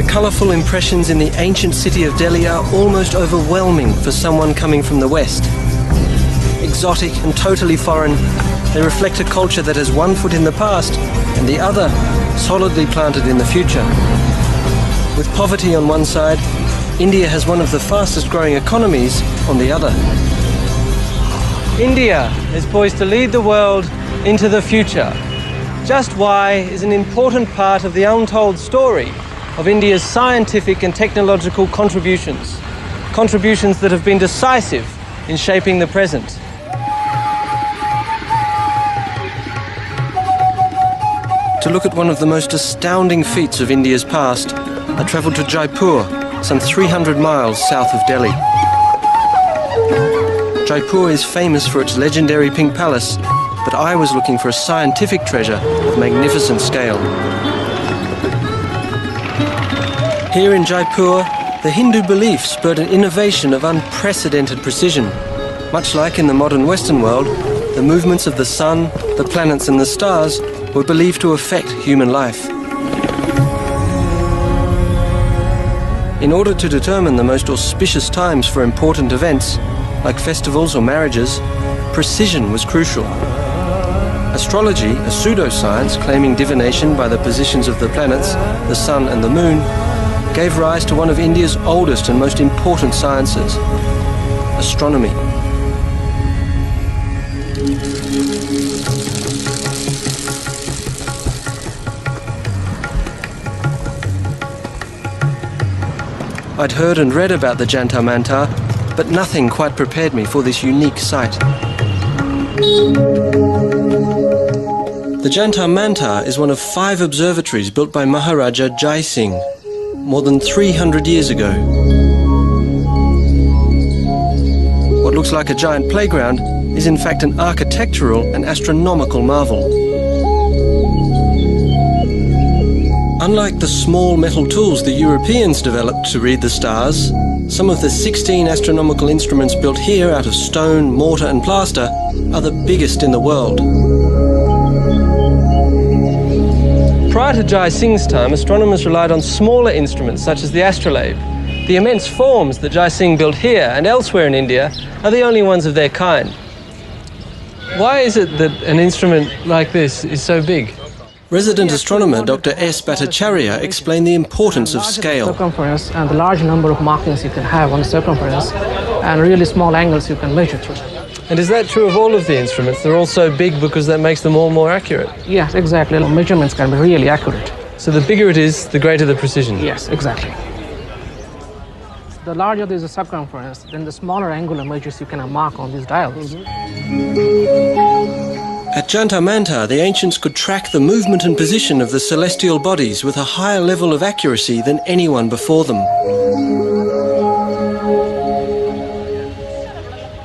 The colourful impressions in the ancient city of Delhi are almost overwhelming for someone coming from the West. Exotic and totally foreign, they reflect a culture that has one foot in the past and the other solidly planted in the future. With poverty on one side, India has one of the fastest growing economies on the other. India is poised to lead the world into the future. Just why is an important part of the untold story of India's scientific and technological contributions. Contributions that have been decisive in shaping the present. To look at one of the most astounding feats of India's past, I travelled to Jaipur, some 300 miles south of Delhi. Jaipur is famous for its legendary Pink Palace, but I was looking for a scientific treasure of magnificent scale. Here in Jaipur, the Hindu belief spurred an innovation of unprecedented precision. Much like in the modern Western world, the movements of the sun, the planets and the stars were believed to affect human life. In order to determine the most auspicious times for important events, like festivals or marriages, precision was crucial. Astrology, a pseudoscience claiming divination by the positions of the planets, the sun and the moon, gave rise to one of India's oldest and most important sciences, astronomy. I'd heard and read about the Jantar Mantar, but nothing quite prepared me for this unique sight. The Jantar Mantar is one of 5 observatories built by Maharaja Jai Singh more than 300 years ago. What looks like a giant playground is in fact an architectural and astronomical marvel. Unlike the small metal tools the Europeans developed to read the stars, some of the 16 astronomical instruments built here out of stone, mortar and plaster are the biggest in the world. Prior to Jai Singh's time, astronomers relied on smaller instruments such as the astrolabe. The immense forms that Jai Singh built here and elsewhere in India are the only ones of their kind. Why is it that an instrument like this is so big? Resident astronomer Dr. S. Bhattacharya explained the importance of scale. Circumference and the large number of markings you can have on the circumference and really small angles you can measure through. And is that true of all of the instruments? They're all so big because that makes them all more accurate? Yes, exactly. Measurements can be really accurate. So the bigger it is, the greater the precision? Yes, exactly. The larger there is the circumference, then the smaller angular measures you can mark on these dials. At Jantar Mantar, the ancients could track the movement and position of the celestial bodies with a higher level of accuracy than anyone before them.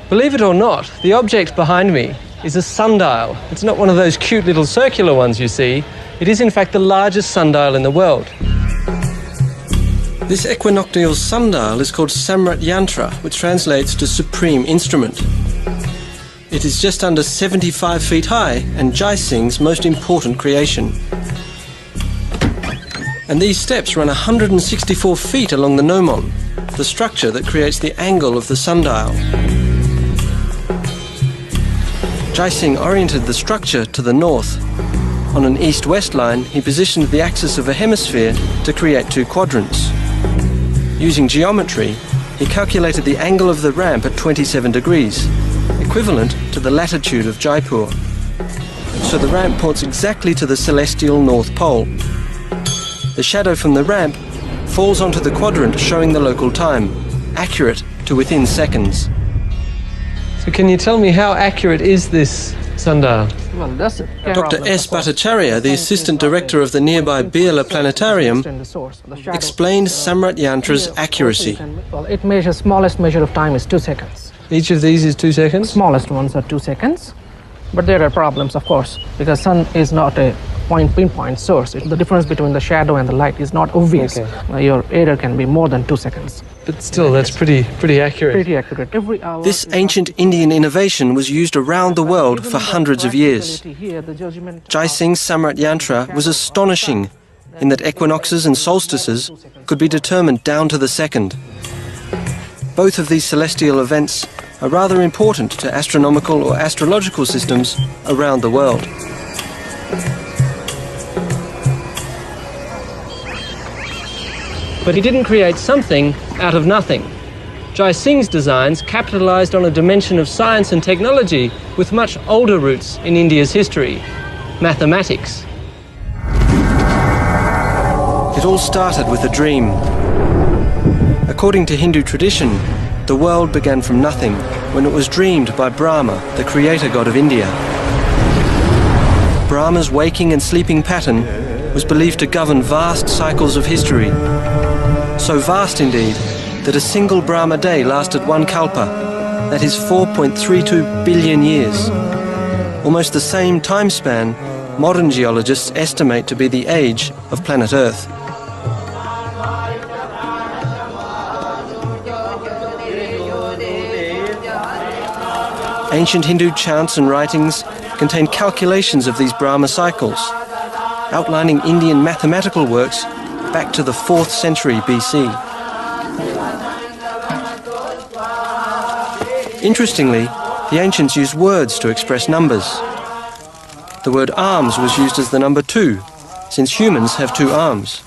Believe it or not, the object behind me is a sundial. It's not one of those cute little circular ones you see. It is in fact the largest sundial in the world. This equinoctial sundial is called Samrat Yantra, which translates to supreme instrument. It is just under 75 feet high and Jai Singh's most important creation. And these steps run 164 feet along the gnomon, the structure that creates the angle of the sundial. Jai Singh oriented the structure to the north. On an east-west line, he positioned the axis of a hemisphere to create 2 quadrants. Using geometry, he calculated the angle of the ramp at 27 degrees, equivalent to the latitude of Jaipur. So the ramp points exactly to the celestial North Pole. The shadow from the ramp falls onto the quadrant showing the local time, accurate to within seconds. So can you tell me how accurate is this sundial? Well, that's it. Dr. S. Bhattacharya, the assistant director of the nearby Birla Planetarium, explained Samrat Yantra's accuracy. Well, it measures, smallest measure of time is 2 seconds. Each of these is 2 seconds? Smallest ones are 2 seconds. But there are problems, of course, because sun is not a pinpoint source. The difference between the shadow and the light is not obvious. Okay. Your error can be more than 2 seconds. But still, that's pretty accurate. Pretty accurate. Every hour. This ancient Indian innovation was used around the world for hundreds of years. Jai Singh's Samrat Yantra was astonishing, in that equinoxes and solstices could be determined down to the second. Both of these celestial events are rather important to astronomical or astrological systems around the world. But he didn't create something out of nothing. Jai Singh's designs capitalized on a dimension of science and technology with much older roots in India's history: mathematics. It all started with a dream. According to Hindu tradition, the world began from nothing when it was dreamed by Brahma, the creator god of India. Brahma's waking and sleeping pattern was believed to govern vast cycles of history. So vast indeed that a single Brahma day lasted one kalpa, that is 4.32 billion years. Almost the same time span modern geologists estimate to be the age of planet Earth. Ancient Hindu chants and writings contain calculations of these Brahma cycles, outlining Indian mathematical works back to the 4th century BC. Interestingly, the ancients used words to express numbers. The word arms was used as the number 2, since humans have 2 arms.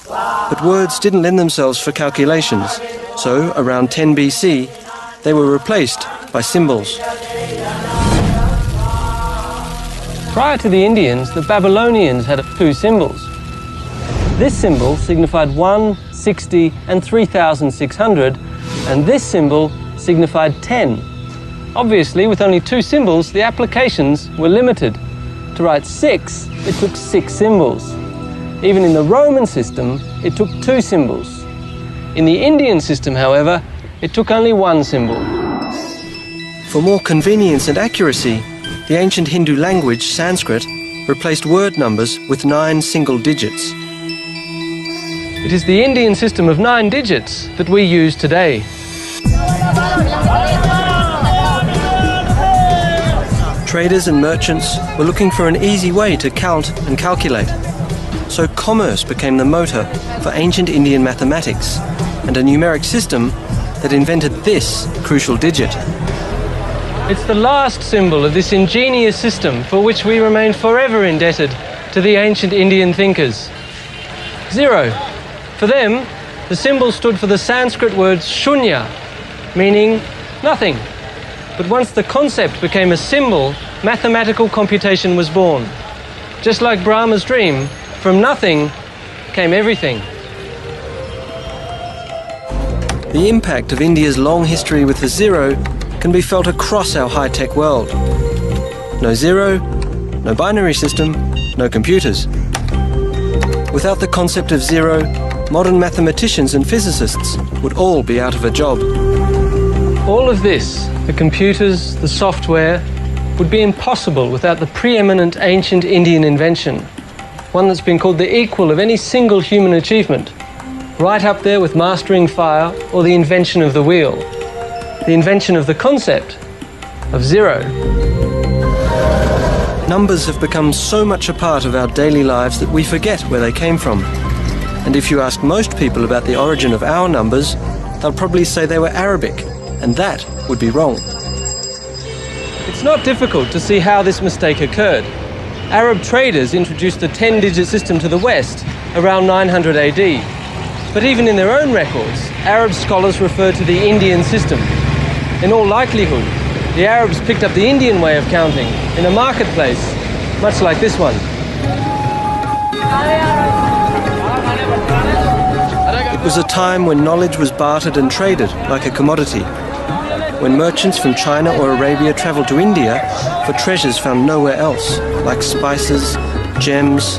But words didn't lend themselves for calculations, so around 10 BC, they were replaced by symbols. Prior to the Indians, the Babylonians had 2 symbols. This symbol signified 1, 60, and 3,600, and this symbol signified 10. Obviously, with only 2 symbols, the applications were limited. To write 6, it took 6 symbols. Even in the Roman system, it took 2 symbols. In the Indian system, however, it took only 1 symbol. For more convenience and accuracy, the ancient Hindu language, Sanskrit, replaced word numbers with 9 single digits. It is the Indian system of 9 digits that we use today. Traders and merchants were looking for an easy way to count and calculate. So commerce became the motor for ancient Indian mathematics and a numeric system that invented this crucial digit. It's the last symbol of this ingenious system for which we remain forever indebted to the ancient Indian thinkers. 0. For them, the symbol stood for the Sanskrit word shunya, meaning nothing. But once the concept became a symbol, mathematical computation was born. Just like Brahma's dream, from nothing came everything. The impact of India's long history with the 0 can be felt across our high-tech world. No 0, no binary system, no computers. Without the concept of 0, modern mathematicians and physicists would all be out of a job. All of this, the computers, the software, would be impossible without the preeminent ancient Indian invention, one that's been called the equal of any single human achievement, right up there with mastering fire or the invention of the wheel. The invention of the concept of 0. Numbers have become so much a part of our daily lives that we forget where they came from. And if you ask most people about the origin of our numbers, they'll probably say they were Arabic, and that would be wrong. It's not difficult to see how this mistake occurred. Arab traders introduced the 10-digit system to the West around 900 AD. But even in their own records, Arab scholars refer to the Indian system. In all likelihood, the Arabs picked up the Indian way of counting in a marketplace, much like this one. It was a time when knowledge was bartered and traded like a commodity, when merchants from China or Arabia travelled to India for treasures found nowhere else, like spices, gems,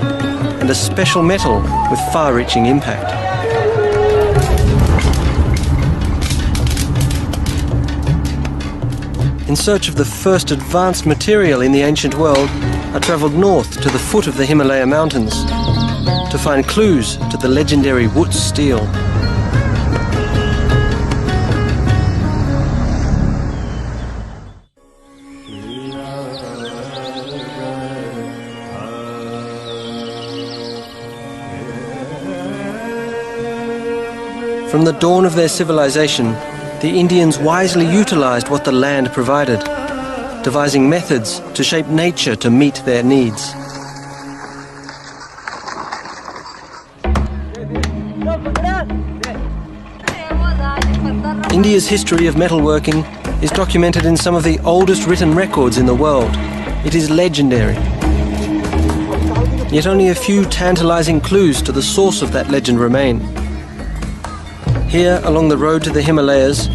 and a special metal with far-reaching impact. In search of the first advanced material in the ancient world, I travelled north to the foot of the Himalaya mountains to find clues to the legendary Wootz steel. From the dawn of their civilization, the Indians wisely utilized what the land provided, devising methods to shape nature to meet their needs. India's history of metalworking is documented in some of the oldest written records in the world. It is legendary. Yet only a few tantalizing clues to the source of that legend remain. Here, along the road to the Himalayas,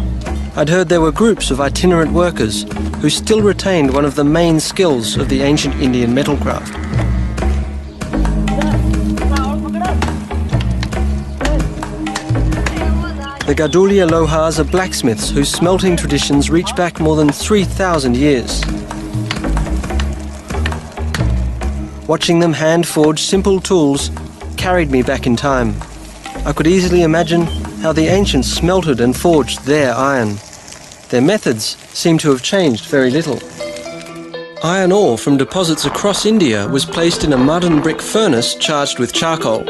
I'd heard there were groups of itinerant workers who still retained one of the main skills of the ancient Indian metalcraft. The Gadulia Lohars are blacksmiths whose smelting traditions reach back more than 3,000 years. Watching them hand-forge simple tools carried me back in time. I could easily imagine how the ancients smelted and forged their iron. Their methods seem to have changed very little. Iron ore from deposits across India was placed in a mud and brick furnace charged with charcoal.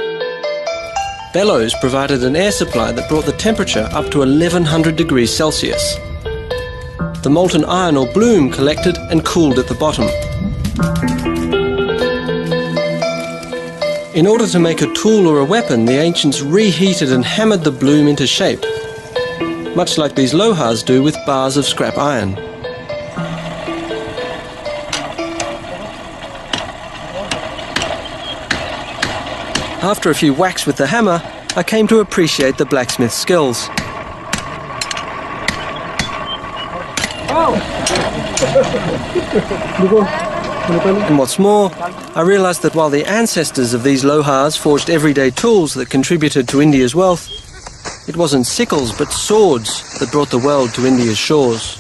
Bellows provided an air supply that brought the temperature up to 1100 degrees Celsius. The molten iron or bloom collected and cooled at the bottom. In order to make a tool or a weapon, the ancients reheated and hammered the bloom into shape, much like these lohars do with bars of scrap iron. After a few whacks with the hammer, I came to appreciate the blacksmith's skills. And what's more, I realized that while the ancestors of these lohars forged everyday tools that contributed to India's wealth, it wasn't sickles but swords that brought the world to India's shores.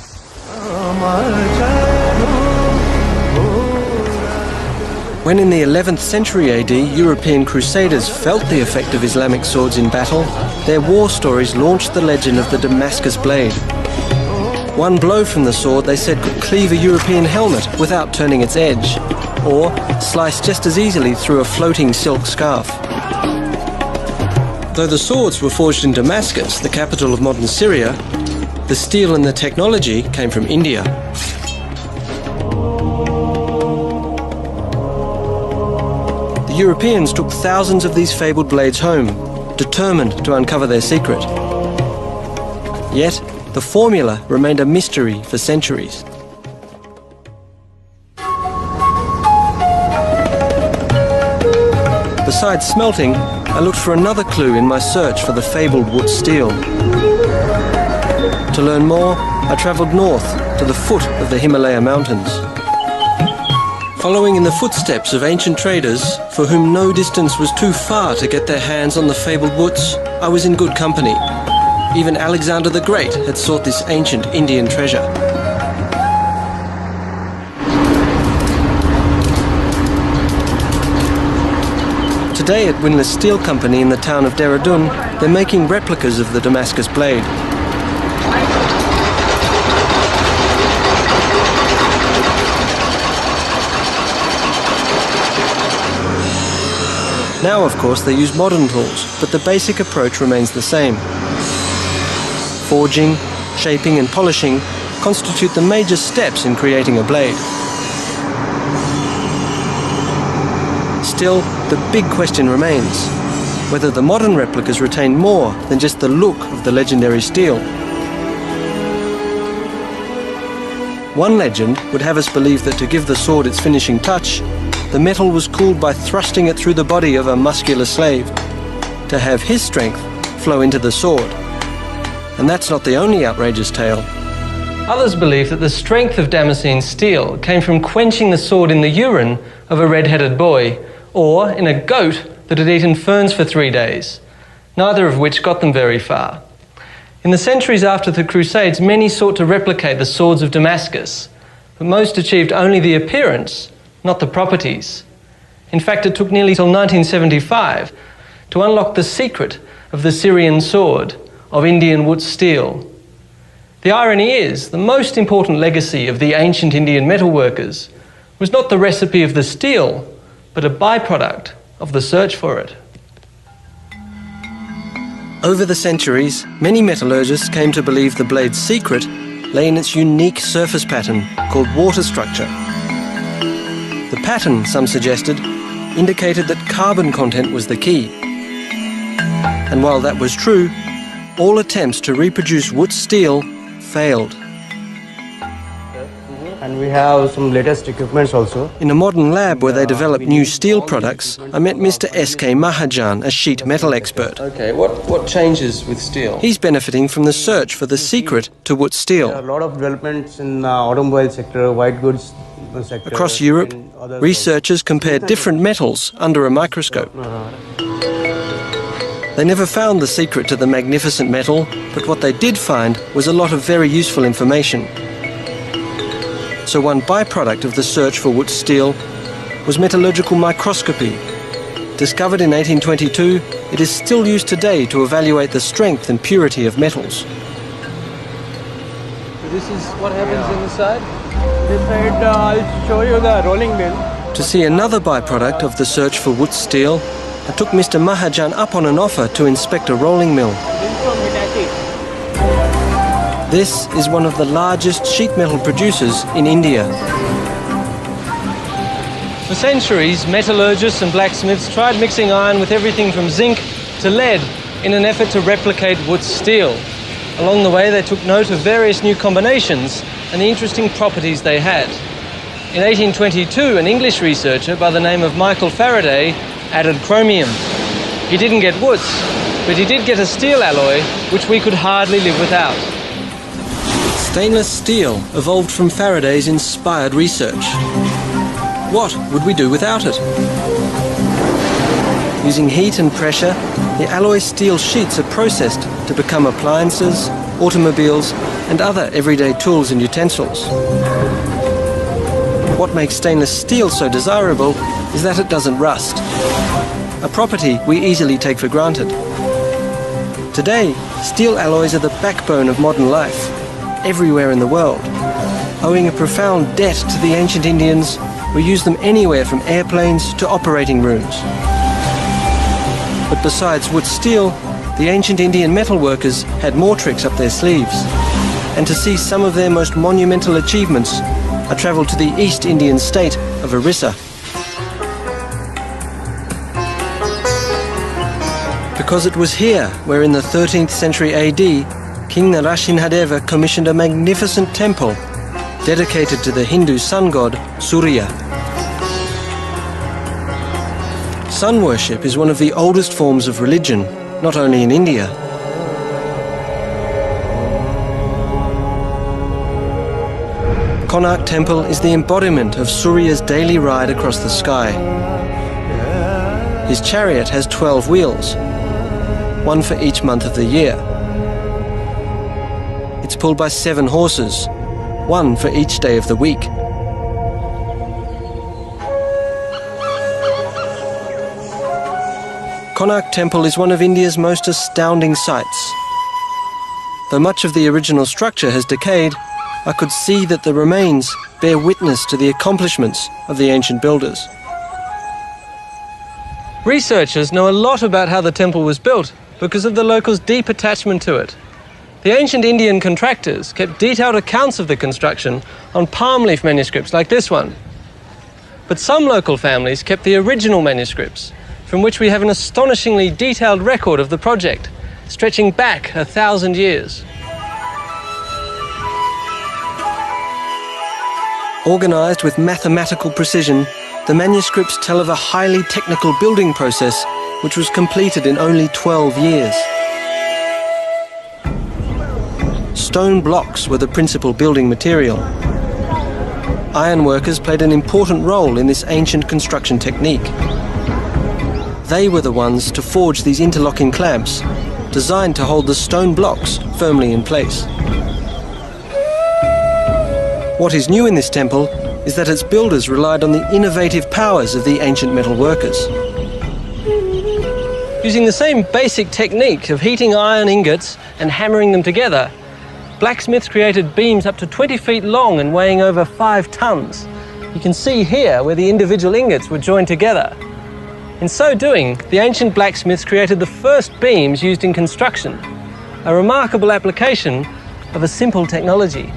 When in the 11th century AD, European crusaders felt the effect of Islamic swords in battle, their war stories launched the legend of the Damascus blade. One blow from the sword, they said, could cleave a European helmet without turning its edge, or slice just as easily through a floating silk scarf. Though the swords were forged in Damascus, the capital of modern Syria, the steel and the technology came from India. The Europeans took thousands of these fabled blades home, determined to uncover their secret. Yet, the formula remained a mystery for centuries. Besides smelting, I looked for another clue in my search for the fabled wood steel. To learn more, I travelled north to the foot of the Himalaya mountains. Following in the footsteps of ancient traders for whom no distance was too far to get their hands on the fabled woods, I was in good company. Even Alexander the Great had sought this ancient Indian treasure. Today at Windlass Steel Company in the town of Dehradun, they're making replicas of the Damascus blade. Now, of course, they use modern tools, but the basic approach remains the same. Forging, shaping and polishing constitute the major steps in creating a blade. Still, the big question remains whether the modern replicas retain more than just the look of the legendary steel. One legend would have us believe that to give the sword its finishing touch, the metal was cooled by thrusting it through the body of a muscular slave, to have his strength flow into the sword. And that's not the only outrageous tale. Others believe that the strength of Damascene steel came from quenching the sword in the urine of a red-headed boy, or in a goat that had eaten ferns for 3 days, neither of which got them very far. In the centuries after the Crusades, many sought to replicate the swords of Damascus, but most achieved only the appearance, not the properties. In fact, it took nearly till 1975 to unlock the secret of the Syrian sword, of Indian wood steel. The irony is, the most important legacy of the ancient Indian metalworkers was not the recipe of the steel, but a byproduct of the search for it. Over the centuries, many metallurgists came to believe the blade's secret lay in its unique surface pattern called water structure. The pattern, some suggested, indicated that carbon content was the key. And while that was true, all attempts to reproduce wood steel failed. And we have some latest equipments also. In a modern lab where they develop new steel products, I met Mr. S.K. Mahajan, a sheet metal expert. Okay, what changes with steel? He's benefiting from the search for the secret to wood steel. There are a lot of developments in the automobile sector, white goods sector. Across Europe, researchers compared different metals under a microscope. They never found the secret to the magnificent metal, but what they did find was a lot of very useful information. So one byproduct of the search for wood steel was metallurgical microscopy. Discovered in 1822, it is still used today to evaluate the strength and purity of metals. So this is what happens inside? This side, I'll show you the rolling mill. To see another byproduct of the search for wood steel, I took Mr. Mahajan up on an offer to inspect a rolling mill. This is one of the largest sheet metal producers in India. For centuries, metallurgists and blacksmiths tried mixing iron with everything from zinc to lead in an effort to replicate wood steel. Along the way, they took note of various new combinations and the interesting properties they had. In 1822, an English researcher by the name of Michael Faraday added chromium. He didn't get woods, but he did get a steel alloy which we could hardly live without. Stainless steel evolved from Faraday's inspired research. What would we do without it? Using heat and pressure, the alloy steel sheets are processed to become appliances, automobiles, and other everyday tools and utensils. What makes stainless steel so desirable is that it doesn't rust, a property we easily take for granted. Today, steel alloys are the backbone of modern life, everywhere in the world. Owing a profound debt to the ancient Indians, we use them anywhere from airplanes to operating rooms. But besides wood steel, the ancient Indian metalworkers had more tricks up their sleeves. And to see some of their most monumental achievements, I travelled to the East Indian state of Orissa. Because it was here where in the 13th century AD, King Narasimhadeva commissioned a magnificent temple dedicated to the Hindu sun god Surya. Sun worship is one of the oldest forms of religion, not only in India. Konark Temple is the embodiment of Surya's daily ride across the sky. His chariot has 12 wheels, one for each month of the year. It's pulled by 7 horses, one for each day of the week. Konark Temple is one of India's most astounding sights. Though much of the original structure has decayed, I could see that the remains bear witness to the accomplishments of the ancient builders. Researchers know a lot about how the temple was built because of the locals' deep attachment to it. The ancient Indian contractors kept detailed accounts of the construction on palm leaf manuscripts like this one. But some local families kept the original manuscripts, from which we have an astonishingly detailed record of the project, stretching back 1,000 years. Organised with mathematical precision, the manuscripts tell of a highly technical building process which was completed in only 12 years. Stone blocks were the principal building material. Ironworkers played an important role in this ancient construction technique. They were the ones to forge these interlocking clamps, designed to hold the stone blocks firmly in place. What is new in this temple is that its builders relied on the innovative powers of the ancient metal workers. Using the same basic technique of heating iron ingots and hammering them together, blacksmiths created beams up to 20 feet long and weighing over 5 tons. You can see here where the individual ingots were joined together. In so doing, the ancient blacksmiths created the first beams used in construction, a remarkable application of a simple technology.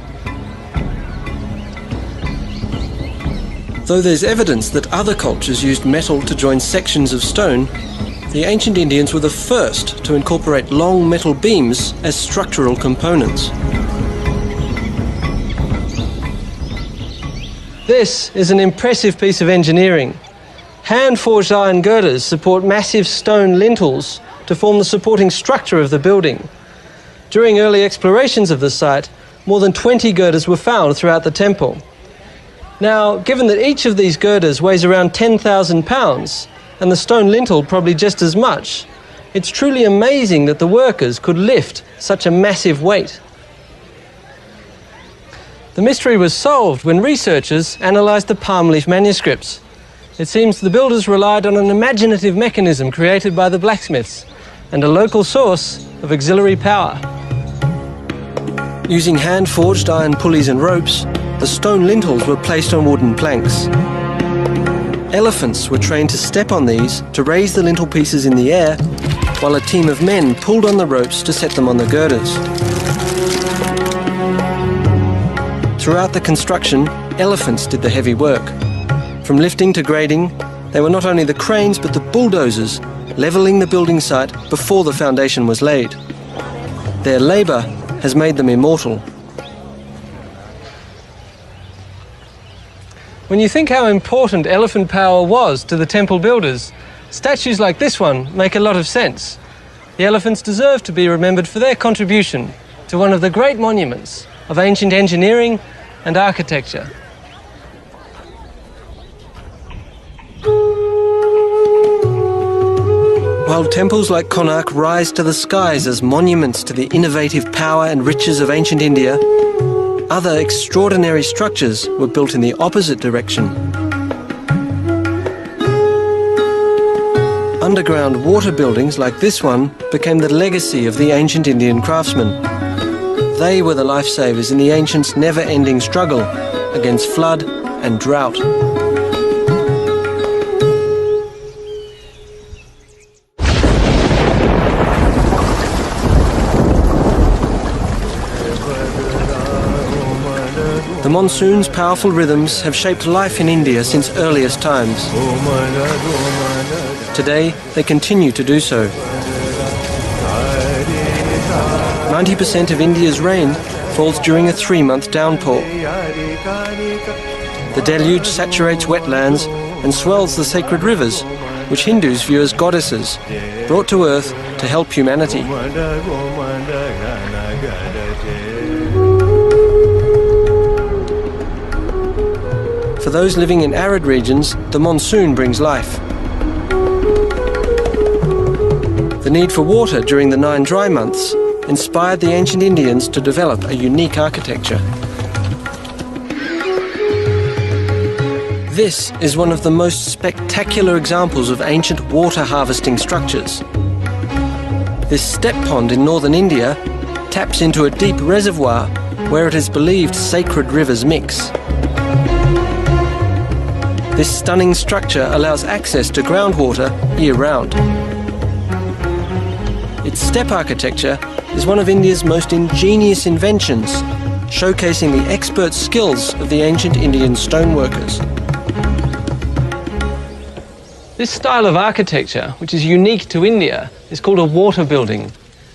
Though there's evidence that other cultures used metal to join sections of stone, the ancient Indians were the first to incorporate long metal beams as structural components. This is an impressive piece of engineering. Hand-forged iron girders support massive stone lintels to form the supporting structure of the building. During early explorations of the site, more than 20 girders were found throughout the temple. Now, given that each of these girders weighs around 10,000 pounds, and the stone lintel probably just as much, it's truly amazing that the workers could lift such a massive weight. The mystery was solved when researchers analysed the palm leaf manuscripts. It seems the builders relied on an imaginative mechanism created by the blacksmiths and a local source of auxiliary power. Using hand-forged iron pulleys and ropes, the stone lintels were placed on wooden planks. Elephants were trained to step on these to raise the lintel pieces in the air, while a team of men pulled on the ropes to set them on the girders. Throughout the construction, elephants did the heavy work. From lifting to grading, they were not only the cranes but the bulldozers, levelling the building site before the foundation was laid. Their labour has made them immortal. When you think how important elephant power was to the temple builders, statues like this one make a lot of sense. The elephants deserve to be remembered for their contribution to one of the great monuments of ancient engineering and architecture. While temples like Konark rise to the skies as monuments to the innovative power and riches of ancient India, other extraordinary structures were built in the opposite direction. Underground water buildings like this one became the legacy of the ancient Indian craftsmen. They were the lifesavers in the ancients' never-ending struggle against flood and drought. The monsoon's powerful rhythms have shaped life in India since earliest times. Today, they continue to do so. 90% of India's rain falls during a 3-month downpour. The deluge saturates wetlands and swells the sacred rivers, which Hindus view as goddesses, brought to earth to help humanity. For those living in arid regions, the monsoon brings life. The need for water during the 9 dry months inspired the ancient Indians to develop a unique architecture. This is one of the most spectacular examples of ancient water harvesting structures. This step pond in northern India taps into a deep reservoir where it is believed sacred rivers mix. This stunning structure allows access to groundwater year-round. Its step architecture is one of India's most ingenious inventions, showcasing the expert skills of the ancient Indian stoneworkers. This style of architecture, which is unique to India, is called a water building.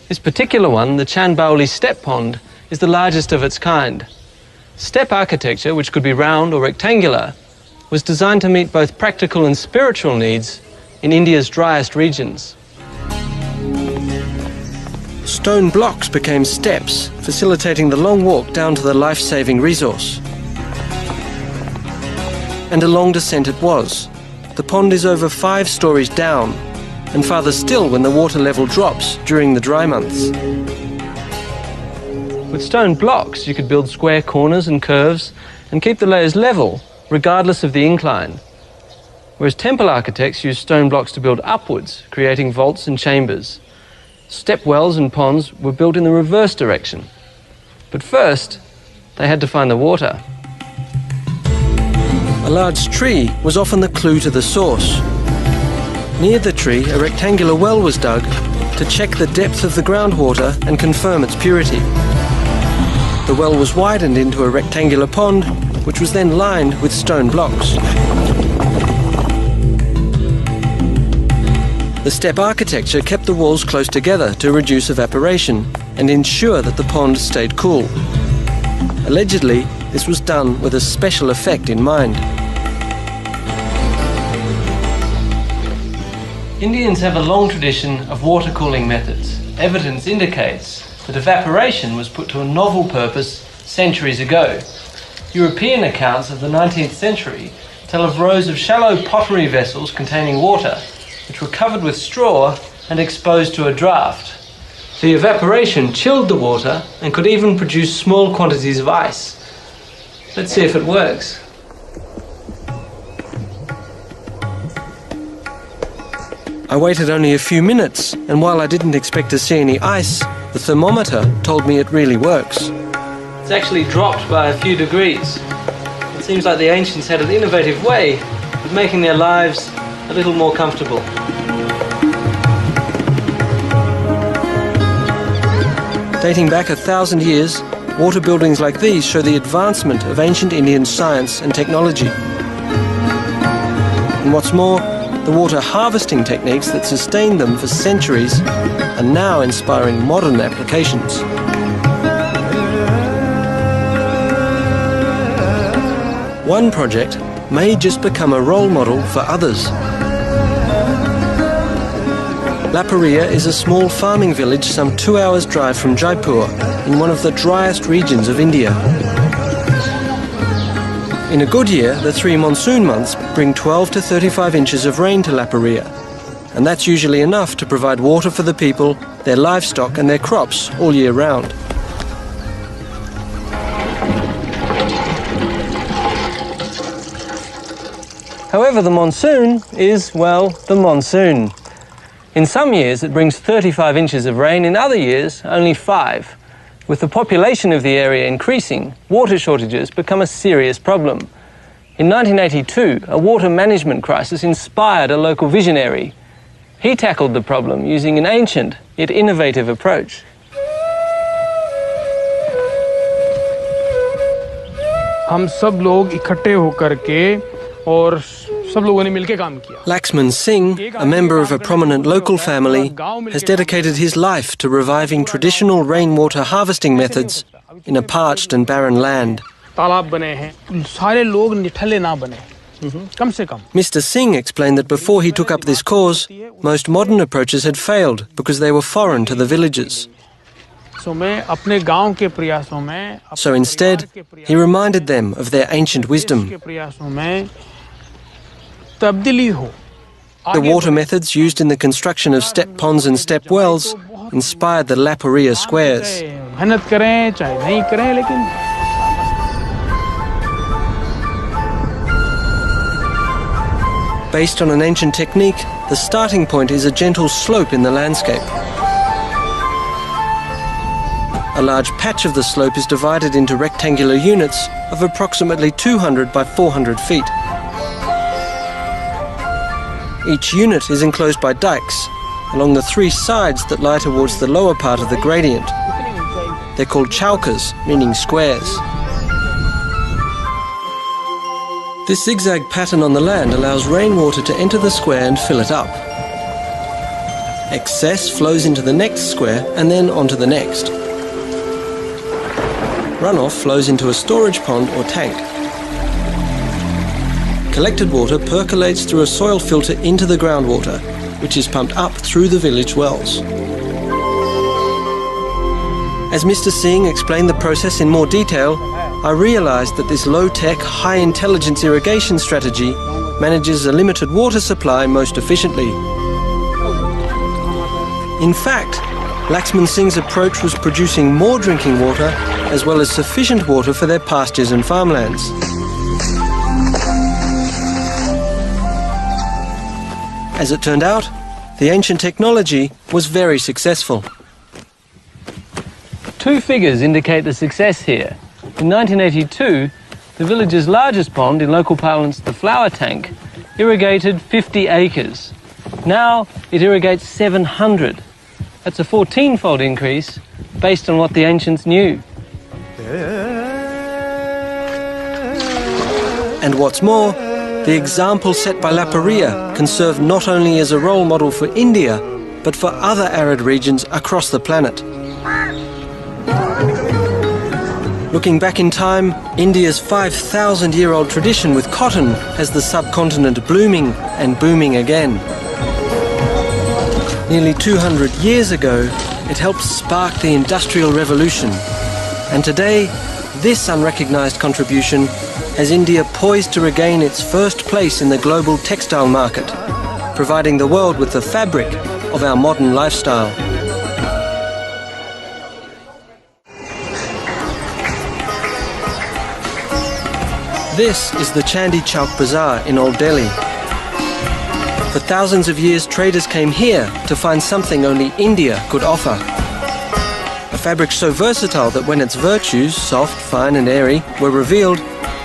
This particular one, the Chandbauli step pond, is the largest of its kind. Step architecture, which could be round or rectangular, was designed to meet both practical and spiritual needs in India's driest regions. Stone blocks became steps, facilitating the long walk down to the life-saving resource. And a long descent it was. The pond is over 5 stories down, and farther still when the water level drops during the dry months. With stone blocks, you could build square corners and curves and keep the layers level, regardless of the incline. Whereas temple architects used stone blocks to build upwards, creating vaults and chambers. Step wells and ponds were built in the reverse direction. But first, they had to find the water. A large tree was often the clue to the source. Near the tree, a rectangular well was dug to check the depth of the groundwater and confirm its purity. The well was widened into a rectangular pond, which was then lined with stone blocks. The step architecture kept the walls close together to reduce evaporation and ensure that the pond stayed cool. Allegedly, this was done with a special effect in mind. Indians have a long tradition of water cooling methods. Evidence indicates that evaporation was put to a novel purpose centuries ago. European accounts of the 19th century tell of rows of shallow pottery vessels containing water, which were covered with straw and exposed to a draft. The evaporation chilled the water and could even produce small quantities of ice. Let's see if it works. I waited only a few minutes, and while I didn't expect to see any ice, the thermometer told me it really works. It's actually dropped by a few degrees. It seems like the ancients had an innovative way of making their lives a little more comfortable. Dating back 1,000 years, water buildings like these show the advancement of ancient Indian science and technology. And what's more, the water harvesting techniques that sustained them for centuries are now inspiring modern applications. One project may just become a role model for others. Laparia is a small farming village some 2 hours' drive from Jaipur, in one of the driest regions of India. In a good year, the 3 monsoon months bring 12 to 35 inches of rain to Laparia, and that's usually enough to provide water for the people, their livestock and their crops all year round. However, the monsoon is, well, the monsoon. In some years it brings 35 inches of rain, in other years only 5. With the population of the area increasing, water shortages become a serious problem. In 1982, a water management crisis inspired a local visionary. He tackled the problem using an ancient yet innovative approach. हम सब लोग इकट्ठे होकर के और सब लोगों ने मिलके काम किया. Laxman Singh, a member of a prominent local family, has dedicated his life to reviving traditional rainwater harvesting methods in a parched and barren land. तालाब बने हैं, सारे लोग निठल्ले ना बने, कम से कम. Mr. Singh explained that before he took up this cause, most modern approaches had failed because they were foreign to the villagers. So instead, he reminded them of their ancient wisdom. The water methods used in the construction of step ponds and step wells inspired the Laparia squares. Based on an ancient technique, the starting point is a gentle slope in the landscape. A large patch of the slope is divided into rectangular units of approximately 200 by 400 feet. Each unit is enclosed by dikes along the 3 sides that lie towards the lower part of the gradient. They're called chaukas, meaning squares. This zigzag pattern on the land allows rainwater to enter the square and fill it up. Excess flows into the next square and then onto the next. Runoff flows into a storage pond or tank. Collected water percolates through a soil filter into the groundwater, which is pumped up through the village wells. As Mr. Singh explained the process in more detail, I realised that this low-tech, high-intelligence irrigation strategy manages a limited water supply most efficiently. In fact, Laxman Singh's approach was producing more drinking water as well as sufficient water for their pastures and farmlands. As it turned out, the ancient technology was very successful. 2 figures indicate the success here. In 1982, the village's largest pond, in local parlance the flower tank, irrigated 50 acres. Now it irrigates 700. That's a 14-fold increase based on what the ancients knew. And what's more, the example set by La Paria can serve not only as a role model for India, but for other arid regions across the planet. Looking back in time, India's 5,000-year-old tradition with cotton has the subcontinent blooming and booming again. Nearly 200 years ago, it helped spark the Industrial Revolution. And today, this unrecognised contribution has India poised to regain its first place in the global textile market, providing the world with the fabric of our modern lifestyle. This is the Chandi Chowk Bazaar in Old Delhi. For thousands of years, traders came here to find something only India could offer. A fabric so versatile that when its virtues, soft, fine and airy, were revealed,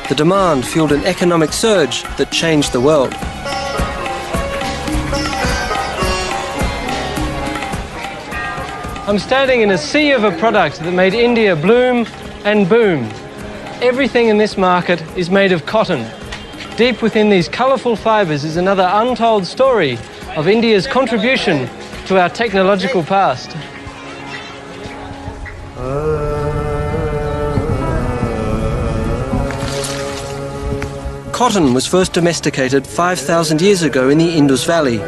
the demand fueled an economic surge that changed the world. I'm standing in a sea of a product that made India bloom and boom. Everything in this market is made of cotton. Deep within these colourful fibres is another untold story of India's contribution to our technological past. Cotton was first domesticated 5,000 years ago in the Indus Valley,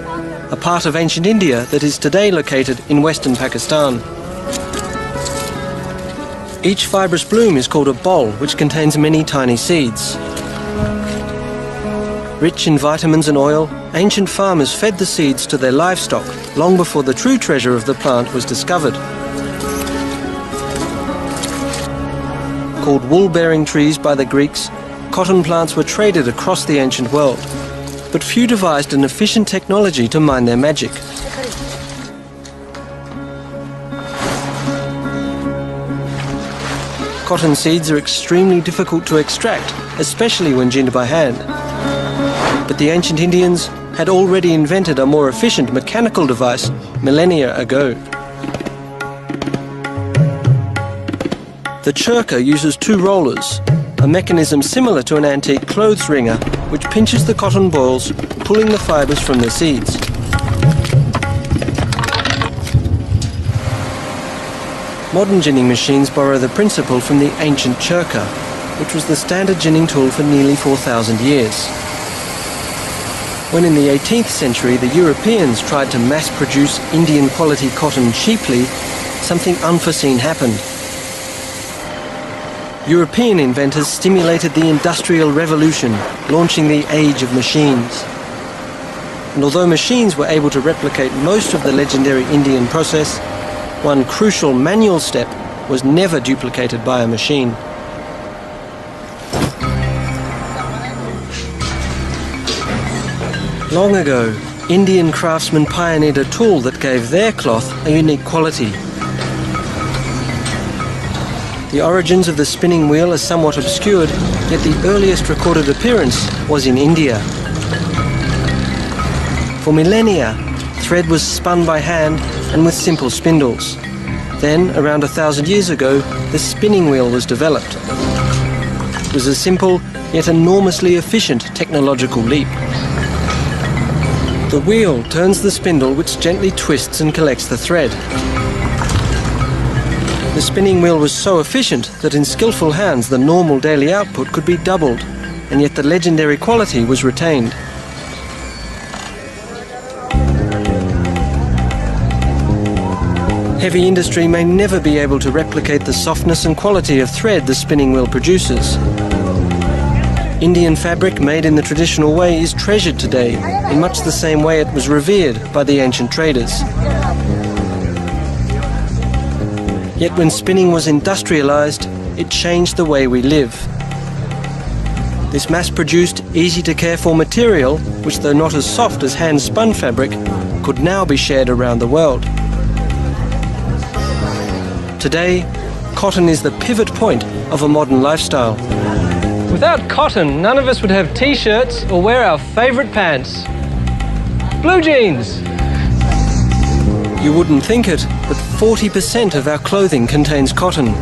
a part of ancient India that is today located in western Pakistan. Each fibrous bloom is called a bol, which contains many tiny seeds. Rich in vitamins and oil, ancient farmers fed the seeds to their livestock long before the true treasure of the plant was discovered. Called wool-bearing trees by the Greeks, cotton plants were traded across the ancient world, but few devised an efficient technology to mine their magic. Cotton seeds are extremely difficult to extract, especially when ginned by hand. But the ancient Indians had already invented a more efficient mechanical device millennia ago. The churka uses two rollers, a mechanism similar to an antique clothes wringer, which pinches the cotton balls, pulling the fibres from the seeds. Modern ginning machines borrow the principle from the ancient churka, which was the standard ginning tool for nearly 4,000 years. When in the 18th century the Europeans tried to mass-produce Indian-quality cotton cheaply, something unforeseen happened. European inventors stimulated the Industrial Revolution, launching the age of machines. And although machines were able to replicate most of the legendary Indian process, one crucial manual step was never duplicated by a machine. Long ago, Indian craftsmen pioneered a tool that gave their cloth a unique quality. The origins of the spinning wheel are somewhat obscured, yet the earliest recorded appearance was in India. For millennia, thread was spun by hand and with simple spindles. Then, around 1,000 years ago, the spinning wheel was developed. It was a simple, yet enormously efficient technological leap. The wheel turns the spindle, which gently twists and collects the thread. The spinning wheel was so efficient that in skillful hands the normal daily output could be doubled, and yet the legendary quality was retained. Heavy industry may never be able to replicate the softness and quality of thread the spinning wheel produces. Indian fabric made in the traditional way is treasured today in much the same way it was revered by the ancient traders. Yet when spinning was industrialized, it changed the way we live. This mass-produced, easy-to-care-for material, which though not as soft as hand-spun fabric, could now be shared around the world. Today, cotton is the pivot point of a modern lifestyle. Without cotton, none of us would have t-shirts or wear our favourite pants. blue jeans. You wouldn't think it, but 40% of our clothing contains cotton.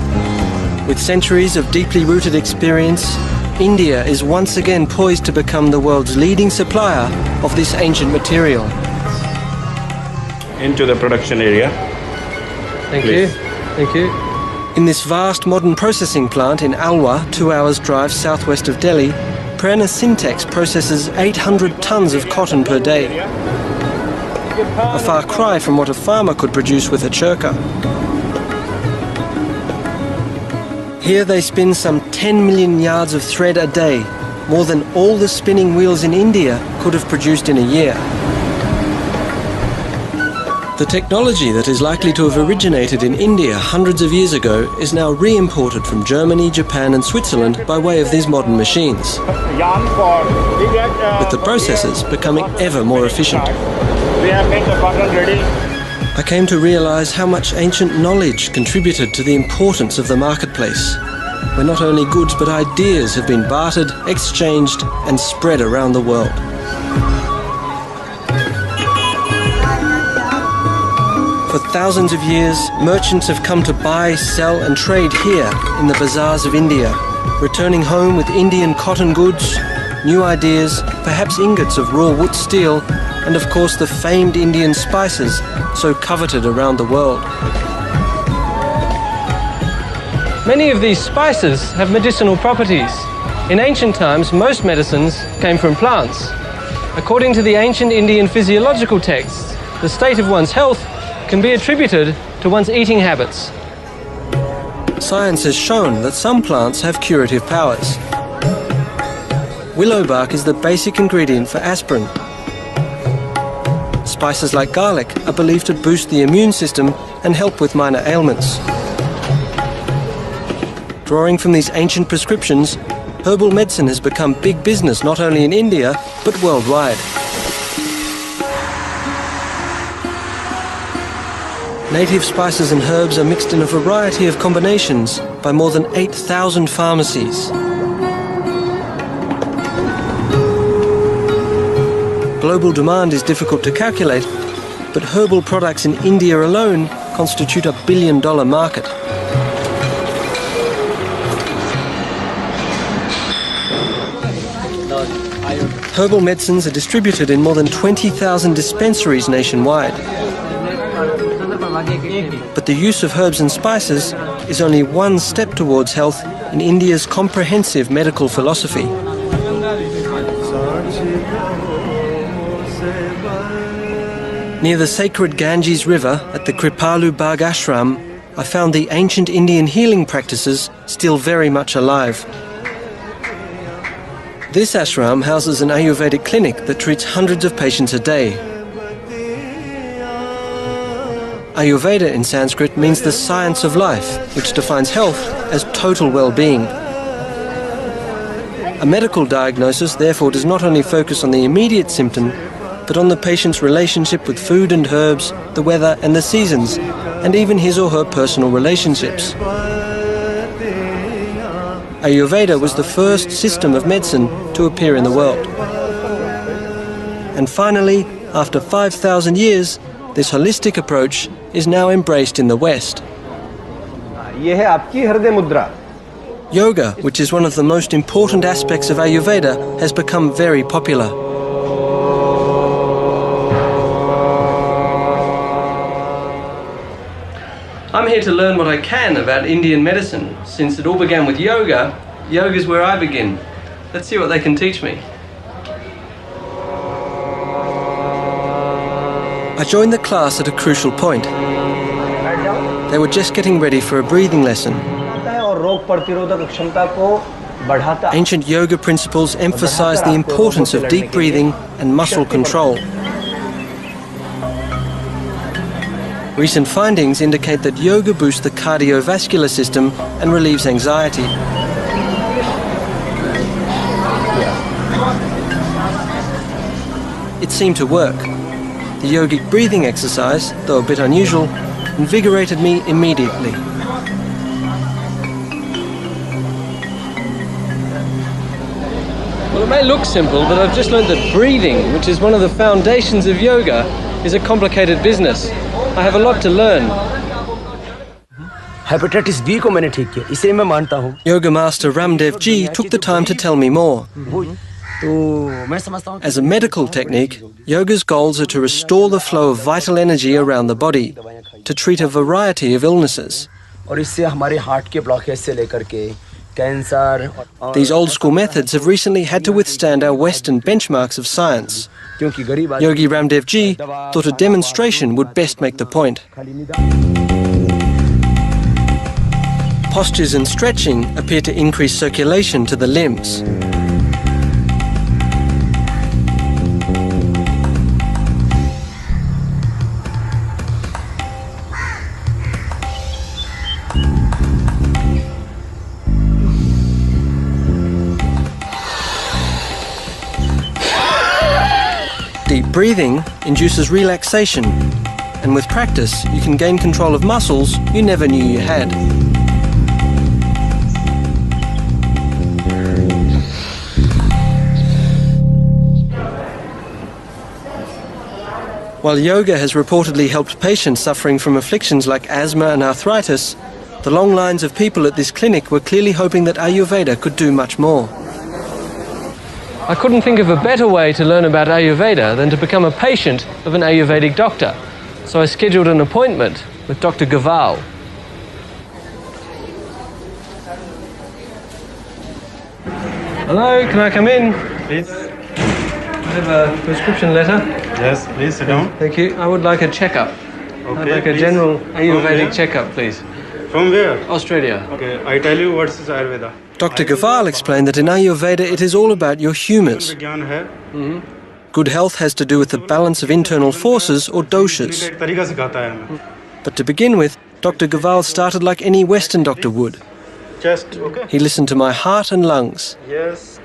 With centuries of deeply rooted experience, India is once again poised to become the world's leading supplier of this ancient material. Into the production area. Thank Please. you. Thank you. In this vast modern processing plant in Alwar, 2 hours drive southwest of Delhi, Prerna Syntex processes 800 tons of cotton per day. A far cry from what a farmer could produce with a churka. Here they spin some 10 million yards of thread a day, more than all the spinning wheels in India could have produced in a year. The technology that is likely to have originated in India hundreds of years ago is now re-imported from Germany, Japan and Switzerland by way of these modern machines, with the processes becoming ever more efficient. I came to realize how much ancient knowledge contributed to the importance of the marketplace, where not only goods but ideas have been bartered, exchanged and spread around the world. For thousands of years, merchants have come to buy, sell and trade here in the bazaars of India, returning home with Indian cotton goods, new ideas, perhaps ingots of raw wood steel, and of course the famed Indian spices so coveted around the world. Many of these spices have medicinal properties. In ancient times, most medicines came from plants. According to the ancient Indian physiological texts, the state of one's health can be attributed to one's eating habits. Science has shown that some plants have curative powers. Willow bark is the basic ingredient for aspirin. Spices like garlic are believed to boost the immune system and help with minor ailments. Drawing from these ancient prescriptions, herbal medicine has become big business not only in India, but worldwide. Native spices and herbs are mixed in a variety of combinations by more than 8,000 pharmacies. Global demand is difficult to calculate, but herbal products in India alone constitute a billion-dollar market. Herbal medicines are distributed in more than 20,000 dispensaries nationwide. But the use of herbs and spices is only one step towards health in India's comprehensive medical philosophy. Near the sacred Ganges River at the Kripalu Bagh Ashram, I found the ancient Indian healing practices still very much alive. This ashram houses an Ayurvedic clinic that treats hundreds of patients a day. Ayurveda in Sanskrit means the science of life, which defines health as total well-being. A medical diagnosis therefore does not only focus on the immediate symptom, but on the patient's relationship with food and herbs, the weather and the seasons, and even his or her personal relationships. Ayurveda was the first system of medicine to appear in the world. And finally, after 5,000 years, this holistic approach is now embraced in the West. Yoga, which is one of the most important aspects of Ayurveda, has become very popular. I'm here to learn what I can about Indian medicine. Since it all began with yoga, yoga's where I begin. Let's see what they can teach me. I joined the class at a crucial point. They were just getting ready for a breathing lesson. Ancient yoga principles emphasize the importance of deep breathing and muscle control. Recent findings indicate that yoga boosts the cardiovascular system and relieves anxiety. It seemed to work. The yogic breathing exercise, though a bit unusual, invigorated me immediately. Well, it may look simple, but I've just learned that breathing, which is one of the foundations of yoga, is a complicated business. I have a lot to learn. Hepatitis B को मैंने ठीक किया, इसे मैं मानता हूँ. Yoga master Ramdev Ji took the time to tell me more. As a medical technique, yoga's goals are to restore the flow of vital energy around the body, to treat a variety of illnesses. और इससे हमारे heart के blockage से लेकर के cancer. These old-school methods have recently had to withstand our Western benchmarks of science. Yogi Ramdev Ji thought a demonstration would best make the point. Postures and stretching appear to increase circulation to the limbs. Deep breathing induces relaxation, and with practice you can gain control of muscles you never knew you had. While yoga has reportedly helped patients suffering from afflictions like asthma and arthritis, the long lines of people at this clinic were clearly hoping that Ayurveda could do much more. I couldn't think of a better way to learn about Ayurveda than to become a patient of an Ayurvedic doctor. So I scheduled an appointment with Dr. Gaval. Hello, can I come in? Please. I have a prescription letter. Yes, please sit down. Thank you. I would like a checkup. Okay, I'd like a please. general From Ayurvedic where? checkup, please. From where? Australia. Okay, I tell you what's Ayurveda. Dr. Gaval explained that in Ayurveda it is all about your humours. विज्ञान है. Good health has to do with the balance of internal forces or doshas. एक तरीका सिखाता है हमें. But to begin with, Dr. Gaval started like any Western doctor would. Chest, okay. He listened to my heart and lungs. Yes,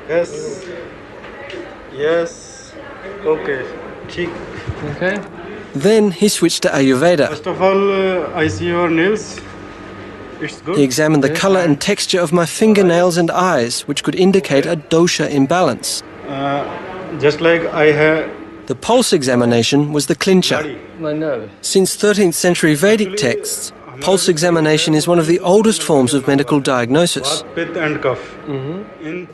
yes, yes. Okay, ठीक. Okay. Then he switched to Ayurveda. First of all, I see your nails. It's good. He examined the colour and texture of my fingernails and eyes, which could indicate a dosha imbalance. Just like I have. The pulse examination was the clincher. My nose. Since 13th century Vedic texts, pulse examination is one of the oldest forms of medical diagnosis. Pith and cough.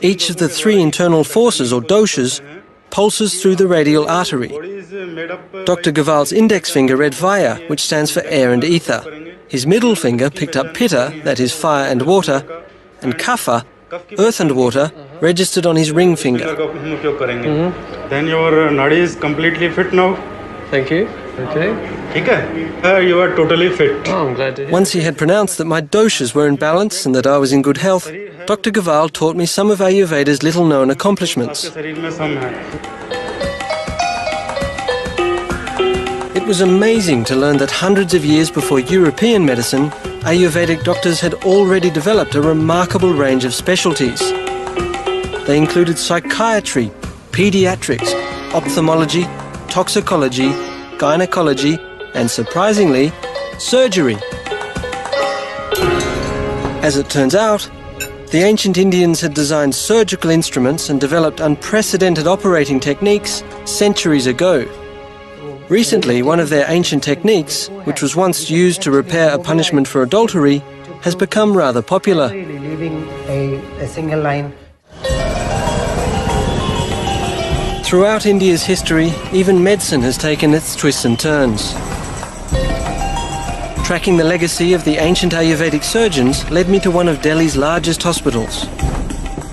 Each of the three internal forces or doshas pulses through the radial artery. Body is made up. Dr. Gaval's index finger read Vaya, which stands for air and ether. His middle finger picked up Pitta, that is fire and water, and Kapha, earth and water, registered on his ring finger. Then your nadi is completely fit now. Thank you. Okay. ठीक है? You are totally fit. Oh, I'm glad to hear. Once he had pronounced that my doshas were in balance and that I was in good health, Dr. Gaval taught me some of Ayurveda's little-known accomplishments. शरीर में सम है. It was amazing to learn that hundreds of years before European medicine, Ayurvedic doctors had already developed a remarkable range of specialties. They included psychiatry, pediatrics, ophthalmology, toxicology, gynecology, and surprisingly, surgery. As it turns out, the ancient Indians had designed surgical instruments and developed unprecedented operating techniques centuries ago. Recently, one of their ancient techniques, which was once used to repair a punishment for adultery, has become rather popular. Leaving a single line. Throughout India's history, even medicine has taken its twists and turns. Tracking the legacy of the ancient Ayurvedic surgeons led me to one of Delhi's largest hospitals.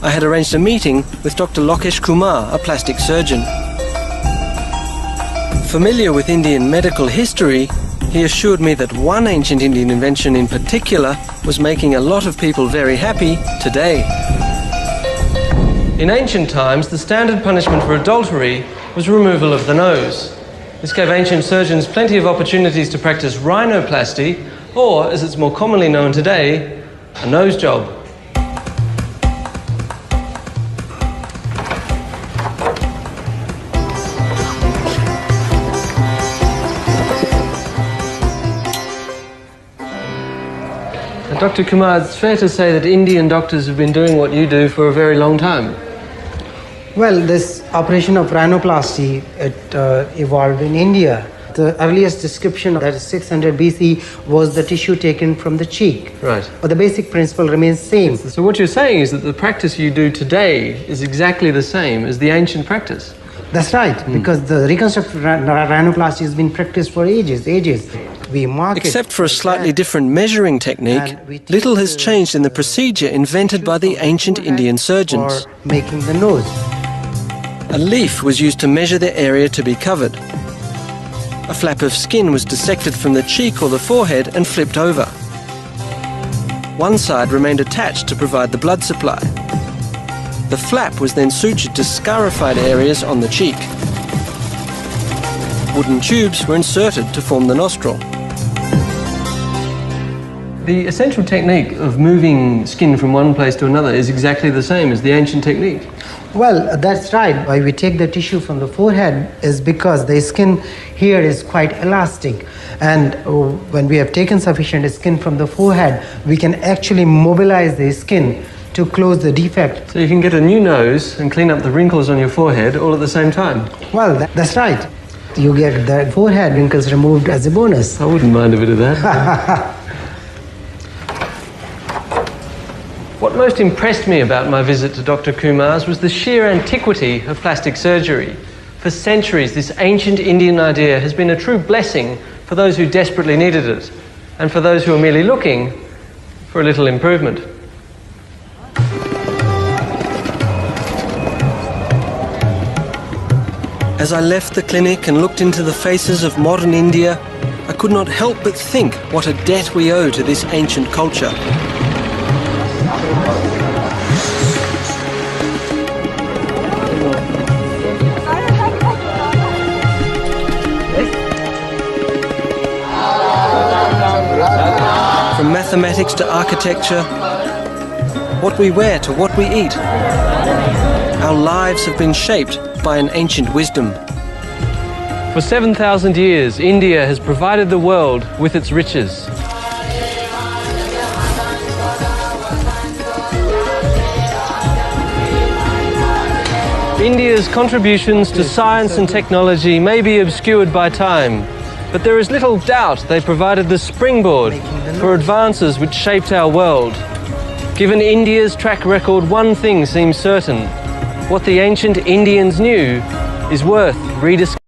I had arranged a meeting with Dr. Lokesh Kumar, a plastic surgeon. Familiar with Indian medical history, he assured me that one ancient Indian invention in particular was making a lot of people very happy today. In ancient times, the standard punishment for adultery was removal of the nose. This gave ancient surgeons plenty of opportunities to practice rhinoplasty, or, as it's more commonly known today, a nose job. Dr. Kumar, it's fair to say that Indian doctors have been doing what you do for a very long time. Well, this operation of rhinoplasty, it evolved in India. The earliest description, that is 600 BC, was the tissue taken from the cheek. Right. But the basic principle remains same. So what you're saying is that the practice you do today is exactly the same as the ancient practice. That's right, because the reconstructive rhinoplasty has been practiced for ages. We mark it. Except for a slightly different measuring technique, little has changed in the procedure invented by the ancient Indian surgeons. For making the nose. A leaf was used to measure the area to be covered. A flap of skin was dissected from the cheek or the forehead and flipped over. One side remained attached to provide the blood supply. The flap was then sutured to scarified areas on the cheek. Wooden tubes were inserted to form the nostril. The essential technique of moving skin from one place to another is exactly the same as the ancient technique. Well, that's right. Why we take the tissue from the forehead is because the skin here is quite elastic. And when we have taken sufficient skin from the forehead, we can actually mobilize the skin to close the defect. So you can get a new nose and clean up the wrinkles on your forehead all at the same time. Well, that's right. You get the forehead wrinkles removed as a bonus. I wouldn't mind a bit of that. What most impressed me about my visit to Dr. Kumar's was the sheer antiquity of plastic surgery. For centuries, this ancient Indian idea has been a true blessing for those who desperately needed it, and for those who are merely looking for a little improvement. As I left the clinic and looked into the faces of modern India, I could not help but think what a debt we owe to this ancient culture. From mathematics to architecture, what we wear to what we eat, our lives have been shaped by an ancient wisdom. For 7,000 years, India has provided the world with its riches. India's contributions to science and technology may be obscured by time, but there is little doubt they provided the springboard for advances which shaped our world. Given India's track record, one thing seems certain: what the ancient Indians knew is worth rediscovering.